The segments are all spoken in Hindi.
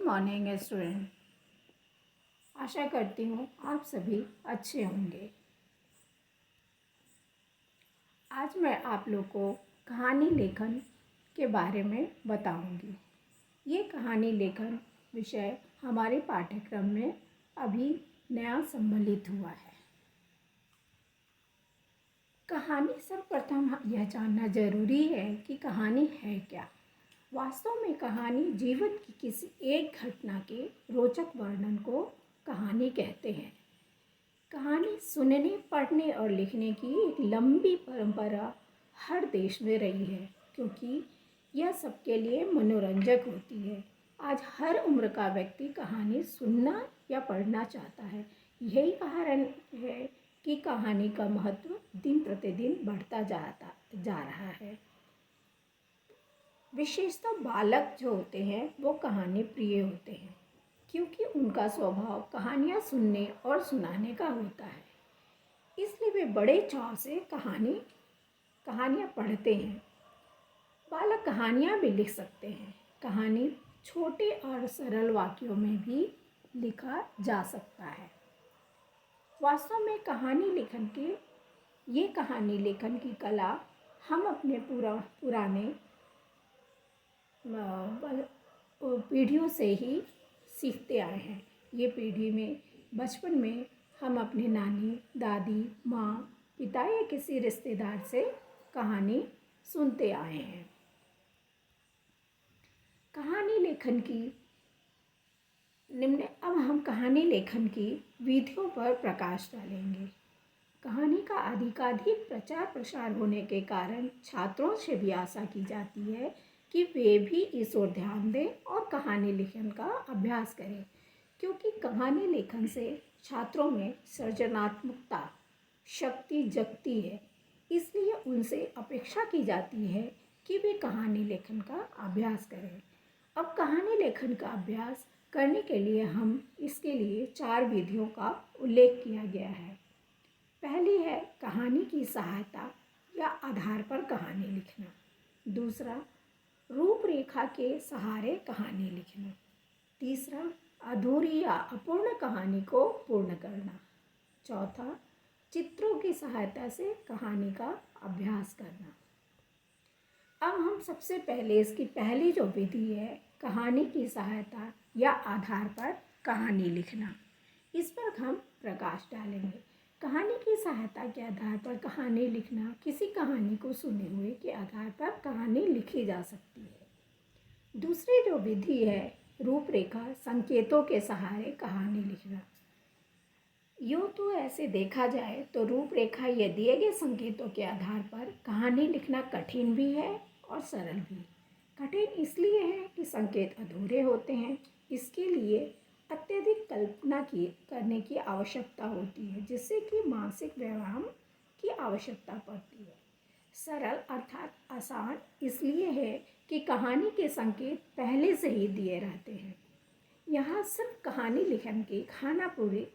Morning student. आशा करती हूँ आप सभी अच्छे होंगे। आज मैं आप लोग को कहानी लेखन के बारे में बताऊंगी। ये कहानी लेखन विषय हमारे पाठ्यक्रम में अभी नया सम्मिलित हुआ है। कहानी सर्वप्रथम यह जानना जरूरी है कि कहानी है क्या। वास्तव में कहानी जीवन की किसी एक घटना के रोचक वर्णन को कहानी कहते हैं। कहानी सुनने, पढ़ने और लिखने की एक लंबी परंपरा हर देश में रही है, क्योंकि यह सबके लिए मनोरंजक होती है। आज हर उम्र का व्यक्ति कहानी सुनना या पढ़ना चाहता है। यही कारण है कि कहानी का महत्व दिन प्रतिदिन बढ़ता जा रहा है। विशेषतः बालक जो होते हैं वो कहानी प्रिय होते हैं, क्योंकि उनका स्वभाव कहानियाँ सुनने और सुनाने का होता है। इसलिए वे बड़े चाव से कहानियाँ पढ़ते हैं। बालक कहानियाँ भी लिख सकते हैं। कहानी छोटे और सरल वाक्यों में भी लिखा जा सकता है। वास्तव में कहानी लेखन की कला हम अपने पुराने पीढ़ियों से ही सीखते आए हैं। ये पीढ़ी में बचपन में हम अपने नानी, दादी, माँ, पिता या किसी रिश्तेदार से कहानी सुनते आए हैं। अब हम कहानी लेखन की विधियों पर प्रकाश डालेंगे। कहानी का अधिकाधिक प्रचार प्रसार होने के कारण छात्रों से भी आशा की जाती है कि वे भी इस ओर ध्यान दें और कहानी लेखन का अभ्यास करें, क्योंकि कहानी लेखन से छात्रों में सृजनात्मकता शक्ति जगती है। इसलिए उनसे अपेक्षा की जाती है कि वे कहानी लेखन का अभ्यास करें। अब कहानी लेखन का अभ्यास करने के लिए इसके लिए 4 विधियों का उल्लेख किया गया है। पहली है कहानी की सहायता या आधार पर कहानी लिखना। दूसरा, रूपरेखा के सहारे कहानी लिखना। तीसरा, अधूरी या अपूर्ण कहानी को पूर्ण करना। चौथा, चित्रों की सहायता से कहानी का अभ्यास करना। अब हम सबसे पहले इसकी पहली जो विधि है, कहानी की सहायता या आधार पर कहानी लिखना, इस पर हम प्रकाश डालेंगे। कहानी की सहायता के आधार पर कहानी लिखना, किसी कहानी को सुने हुए के आधार पर कहानी लिखी जा सकती है। दूसरी जो विधि है, रूपरेखा संकेतों के सहारे कहानी लिखना। यूँ तो ऐसे देखा जाए तो रूपरेखा या दिए गए संकेतों के आधार पर कहानी लिखना कठिन भी है और सरल भी। कठिन इसलिए है कि संकेत अधूरे होते हैं। इसके लिए अत्यधिक कल्पना करने की आवश्यकता होती है, जिससे कि मानसिक व्यायाम की आवश्यकता पड़ती है। सरल अर्थात आसान इसलिए है कि कहानी के संकेत पहले से ही दिए रहते हैं। यहाँ सिर्फ कहानी लिखन की खानापुरी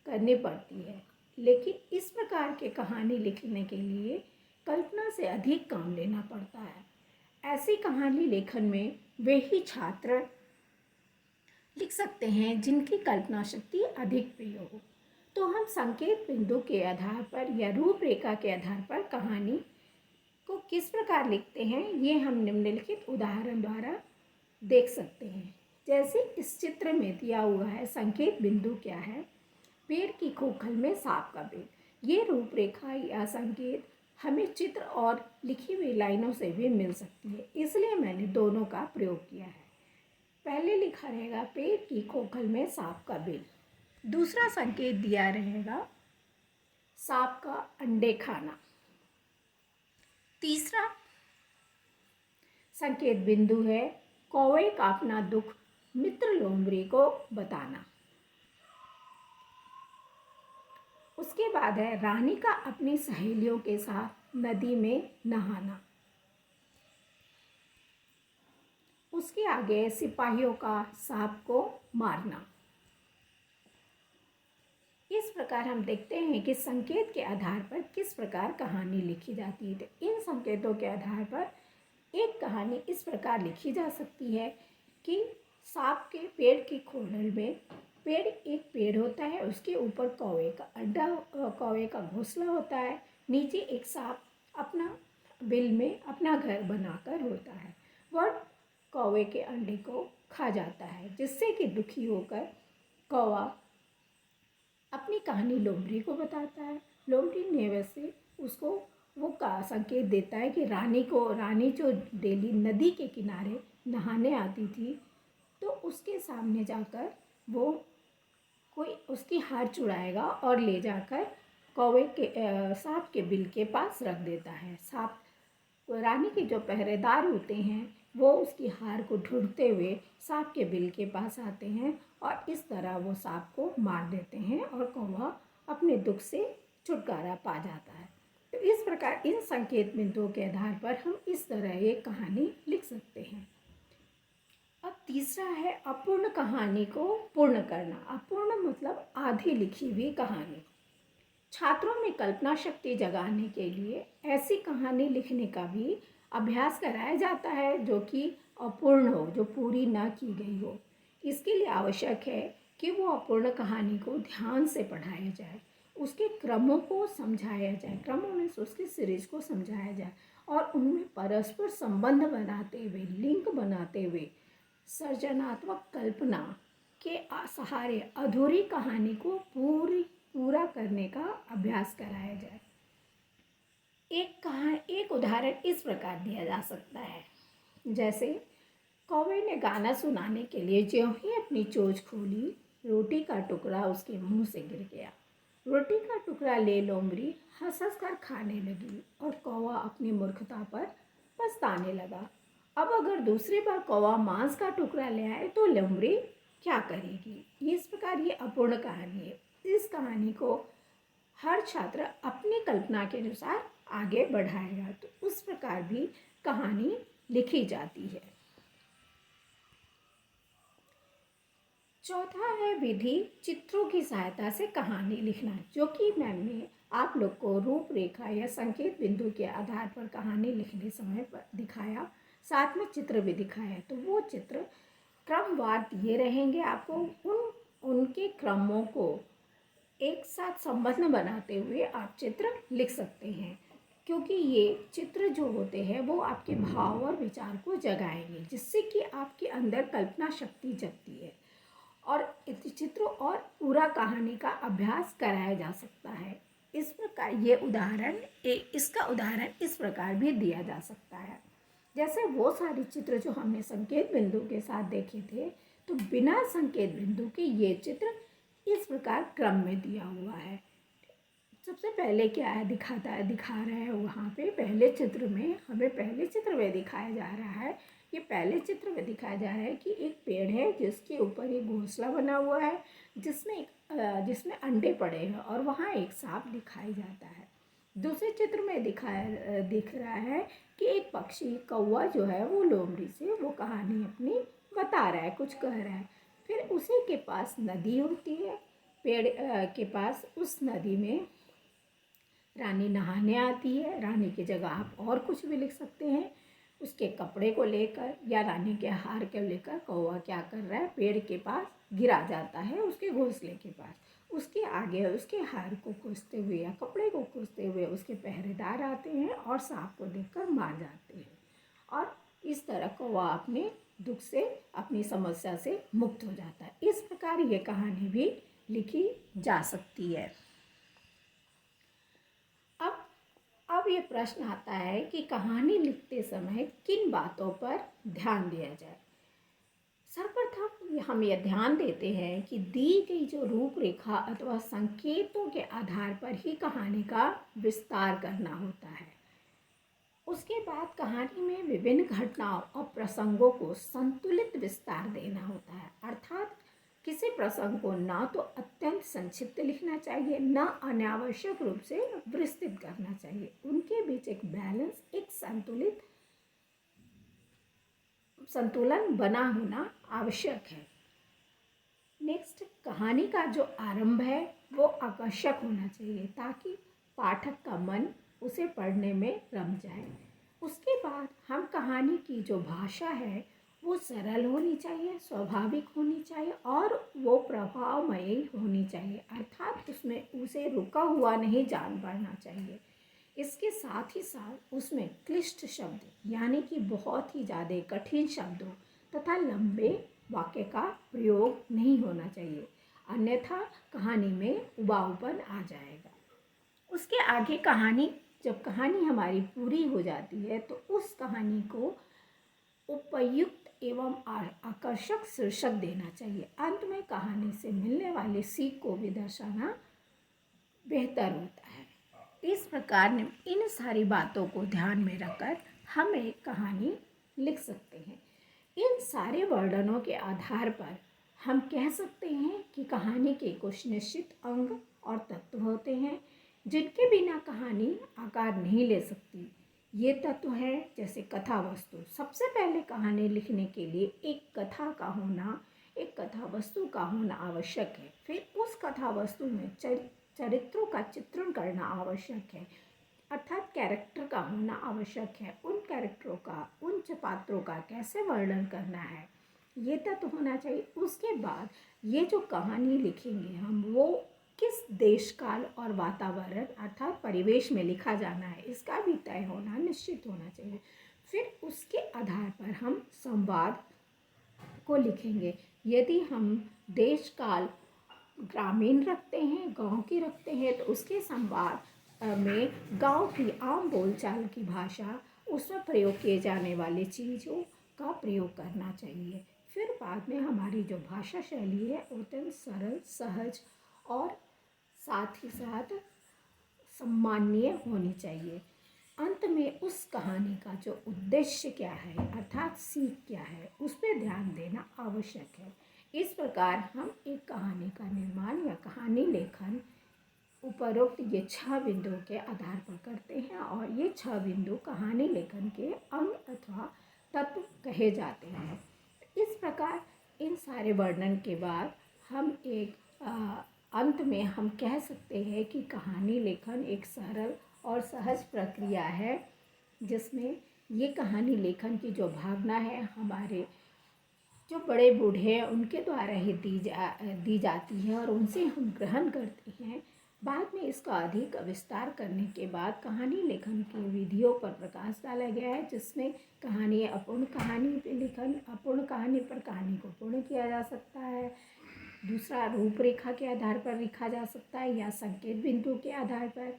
करनी पड़ती है, लेकिन इस प्रकार के कहानी लिखने के लिए कल्पना से अधिक काम लेना पड़ता है। ऐसी कहानी लेखन में वे ही छात्र लिख सकते हैं जिनकी कल्पना शक्ति अधिक प्रिय हो। तो हम संकेत बिंदु के आधार पर या रूपरेखा के आधार पर कहानी को किस प्रकार लिखते हैं, ये हम निम्नलिखित उदाहरण द्वारा देख सकते हैं। जैसे इस चित्र में दिया हुआ है, संकेत बिंदु क्या है? पेड़ की खोखल में सांप का बिल। ये रूपरेखा या संकेत हमें चित्र और लिखी हुई लाइनों से भी मिल सकती है, इसलिए मैंने दोनों का प्रयोग किया है। पहले लिखा रहेगा पेड़ की खोखल में सांप का बिल। दूसरा संकेत दिया रहेगा सांप का अंडे खाना। तीसरा संकेत बिंदु है कौवे का अपना दुख मित्र लोमड़ी को बताना। उसके बाद है रानी का अपनी सहेलियों के साथ नदी में नहाना। उसके आगे सिपाहियों का सांप को मारना। इस प्रकार हम देखते हैं कि संकेत के आधार पर किस प्रकार कहानी लिखी जाती है। तो इन संकेतों के आधार पर एक कहानी इस प्रकार लिखी जा सकती है कि सांप के पेड़ की खोलल में एक पेड़ होता है, उसके ऊपर कौवे का अड्डा, कौवे का घोंसला होता है। नीचे एक सांप अपना बिल में अपना घर बनाकर होता है। वह कौवे के अंडे को खा जाता है, जिससे कि दुखी होकर कौवा अपनी कहानी लोमड़ी को बताता है। लोमड़ी ने वैसे उसको वो का संकेत देता है कि रानी जो डेली नदी के किनारे नहाने आती थी, तो उसके सामने जाकर वो कोई उसकी हार चुराएगा और ले जाकर कौवे के सांप के बिल के पास रख देता है। सांप रानी के जो पहरेदार होते हैं वो उसकी हार को ढूंढते हुए सांप के बिल के पास आते हैं और इस तरह वो सांप को मार देते हैं और कौवा अपने दुख से छुटकारा पा जाता है। तो इस प्रकार इन संकेत बिंदुओं के आधार पर हम इस तरह एक कहानी लिख सकते हैं। अब तीसरा है अपूर्ण कहानी को पूर्ण करना। अपूर्ण मतलब आधी लिखी हुई कहानी। छात्रों में कल्पना शक्ति जगाने के लिए ऐसी कहानी लिखने का भी अभ्यास कराया जाता है जो कि अपूर्ण हो, जो पूरी ना की गई हो। इसके लिए आवश्यक है कि वो अपूर्ण कहानी को ध्यान से पढ़ाया जाए, उसके क्रमों को समझाया जाए, क्रमों में उसके सीरीज को समझाया जाए और उनमें परस्पर संबंध बनाते हुए, लिंक बनाते हुए, सृजनात्मक कल्पना के सहारे अधूरी कहानी को पूरा करने का अभ्यास कराया जाए। एक उदाहरण इस प्रकार दिया जा सकता है, जैसे कौवे ने गाना सुनाने के लिए ज्यों ही अपनी चोंच खोली, रोटी का टुकड़ा उसके मुंह से गिर गया। रोटी का टुकड़ा ले लोमड़ी हंस हंस कर खाने लगी और कौवा अपनी मूर्खता पर पछताने लगा। अब अगर दूसरी बार कौवा मांस का टुकड़ा ले आए तो लोमड़ी क्या करेगी? इस प्रकार ये अपूर्ण कहानी है। इस कहानी को हर छात्र अपनी कल्पना के अनुसार आगे बढ़ाएगा, तो उस प्रकार भी कहानी लिखी जाती है। चौथा है विधि चित्रों की सहायता से कहानी लिखना, जो कि मैंने आप लोग को रूपरेखा या संकेत बिंदु के आधार पर कहानी लिखने समय पर दिखाया, साथ में चित्र भी दिखाया। तो वो चित्र क्रमवार दिए रहेंगे आपको। उनके क्रमों को एक साथ संबंध बनाते हुए आप चित्र लिख सकते हैं, क्योंकि ये चित्र जो होते हैं वो आपके भाव और विचार को जगाएंगे, जिससे कि आपके अंदर कल्पना शक्ति जगती है और चित्रों और पूरा कहानी का अभ्यास कराया जा सकता है। इस प्रकार इसका उदाहरण इस प्रकार भी दिया जा सकता है। जैसे वो सारे चित्र जो हमने संकेत बिंदु के साथ देखे थे, तो बिना संकेत बिंदु के ये चित्र इस प्रकार क्रम में दिया हुआ है। सबसे पहले क्या है दिखा रहा है वहाँ पे पहले चित्र में दिखाया जा रहा है। ये पहले चित्र में दिखाया जा रहा है कि एक पेड़ है जिसके ऊपर एक घोंसला बना हुआ है, जिसमें अंडे पड़े हैं और वहाँ एक सांप दिखाई जाता है। दूसरे चित्र में दिख रहा है कि एक पक्षी कौवा जो है वो लोमड़ी से वो कहानी अपनी बता रहा है, कुछ कह रहा है। फिर उसी के पास नदी होती है, पेड़ के पास उस नदी में रानी नहाने आती है। रानी की जगह आप और कुछ भी लिख सकते हैं। उसके कपड़े को लेकर या रानी के हार को लेकर कौवा क्या कर रहा है, पेड़ के पास गिरा जाता है, उसके घोंसले के पास। उसके आगे उसके हार को खोजते हुए या कपड़े को खोजते हुए उसके पहरेदार आते हैं और सांप को देखकर मार जाते हैं। और इस तरह कौवा अपने दुख से, अपनी समस्या से मुक्त हो जाता है। इस प्रकार ये कहानी भी लिखी जा सकती है। अब ये प्रश्न आता है कि कहानी लिखते समय किन बातों पर ध्यान दिया जाए। सर्वप्रथम हम यह ध्यान देते हैं कि दी गई जो रूपरेखा अथवा संकेतों के आधार पर ही कहानी का विस्तार करना होता है। उसके बाद कहानी में विभिन्न घटनाओं और प्रसंगों को संतुलित विस्तार देना होता है, अर्थात किसी प्रसंग को ना तो अत्यंत संक्षिप्त लिखना चाहिए, ना अनावश्यक रूप से विस्तृत करना चाहिए। उनके बीच एक बैलेंस, एक संतुलन बना होना आवश्यक है। नेक्स्ट, कहानी का जो आरंभ है वो आकर्षक होना चाहिए ताकि पाठक का मन उसे पढ़ने में रम जाए। उसके बाद हम कहानी की जो भाषा है वो सरल होनी चाहिए, स्वाभाविक होनी चाहिए और वो प्रभावमयी होनी चाहिए, अर्थात उसमें उसे रुका हुआ नहीं जान पड़ना चाहिए। इसके साथ ही साथ उसमें क्लिष्ट शब्द यानी कि बहुत ही ज़्यादा कठिन शब्दों तथा लंबे वाक्य का प्रयोग नहीं होना चाहिए, अन्यथा कहानी में उबाऊपन आ जाएगा। उसके आगे जब कहानी हमारी पूरी हो जाती है तो उस कहानी को उपयुक्त एवं आकर्षक शीर्षक देना चाहिए। अंत में कहानी से मिलने वाली सीख को भी दर्शाना बेहतर होता है। इस प्रकार इन सारी बातों को ध्यान में रखकर हम एक कहानी लिख सकते हैं। इन सारे वर्णनों के आधार पर हम कह सकते हैं कि कहानी के कुछ निश्चित अंग और तत्व होते हैं जिनके बिना कहानी आकार नहीं ले सकती। ये तत्व है जैसे कथा वस्तु। सबसे पहले कहानी लिखने के लिए एक कथा वस्तु का होना आवश्यक है। फिर उस कथा वस्तु में चरित्रों का चित्रण करना आवश्यक है, अर्थात कैरेक्टर का होना आवश्यक है। उन कैरेक्टरों का, उन पात्रों का कैसे वर्णन करना है, ये तत्व होना चाहिए। उसके बाद ये जो कहानी लिखेंगे हम, वो किस देश काल और वातावरण अर्थात परिवेश में लिखा जाना है, इसका भी तय होना निश्चित होना चाहिए। फिर उसके आधार पर हम संवाद को लिखेंगे। यदि हम देश काल ग्रामीण रखते हैं, गांव की रखते हैं, तो उसके संवाद में गांव की आम बोलचाल की भाषा, उसमें प्रयोग किए जाने वाली चीज़ों का प्रयोग करना चाहिए। फिर बाद में हमारी जो भाषा शैली है अत्यंत सरल, सहज और साथ ही साथ सम्माननीय होनी चाहिए। अंत में उस कहानी का जो उद्देश्य क्या है अर्थात सीख क्या है, उस पर ध्यान देना आवश्यक है। इस प्रकार हम एक कहानी का निर्माण या कहानी लेखन उपरोक्त ये 6 बिंदुओं के आधार पर करते हैं और ये 6 बिंदु कहानी लेखन के अंग अथवा तत्व कहे जाते हैं। इस प्रकार इन सारे वर्णन के बाद हम एक अंत में हम कह सकते हैं कि कहानी लेखन एक सरल और सहज प्रक्रिया है, जिसमें ये कहानी लेखन की जो भावना है हमारे जो बड़े बूढ़े हैं उनके द्वारा ही दी जाती है और उनसे हम ग्रहण करते हैं। बाद में इसका अधिक विस्तार करने के बाद कहानी लेखन की विधियों पर प्रकाश डाला गया है, जिसमें अपूर्ण कहानी पे लिखन, अपूर्ण कहानी पर कहानी को पूर्ण किया जा सकता है। दूसरा, रूपरेखा के आधार पर लिखा जा सकता है या संकेत बिंदु के आधार पर।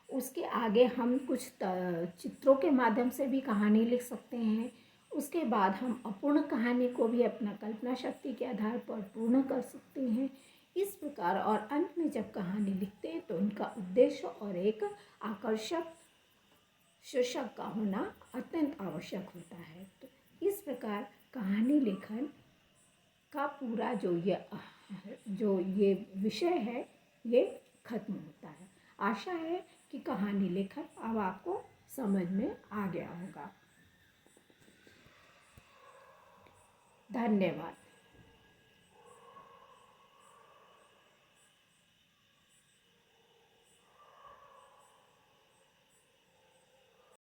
उसके आगे हम कुछ चित्रों के माध्यम से भी कहानी लिख सकते हैं। उसके बाद हम अपूर्ण कहानी को भी अपना कल्पना शक्ति के आधार पर पूर्ण कर सकते हैं। इस प्रकार और अंत में जब कहानी लिखते हैं तो उनका उद्देश्य और एक आकर्षक शीर्षक का होना अत्यंत आवश्यक होता है। तो इस प्रकार कहानी लेखन का पूरा जो ये विषय है ये खत्म होता है। आशा है कि कहानी लेखन अब आपको समझ में आ गया होगा। धन्यवाद।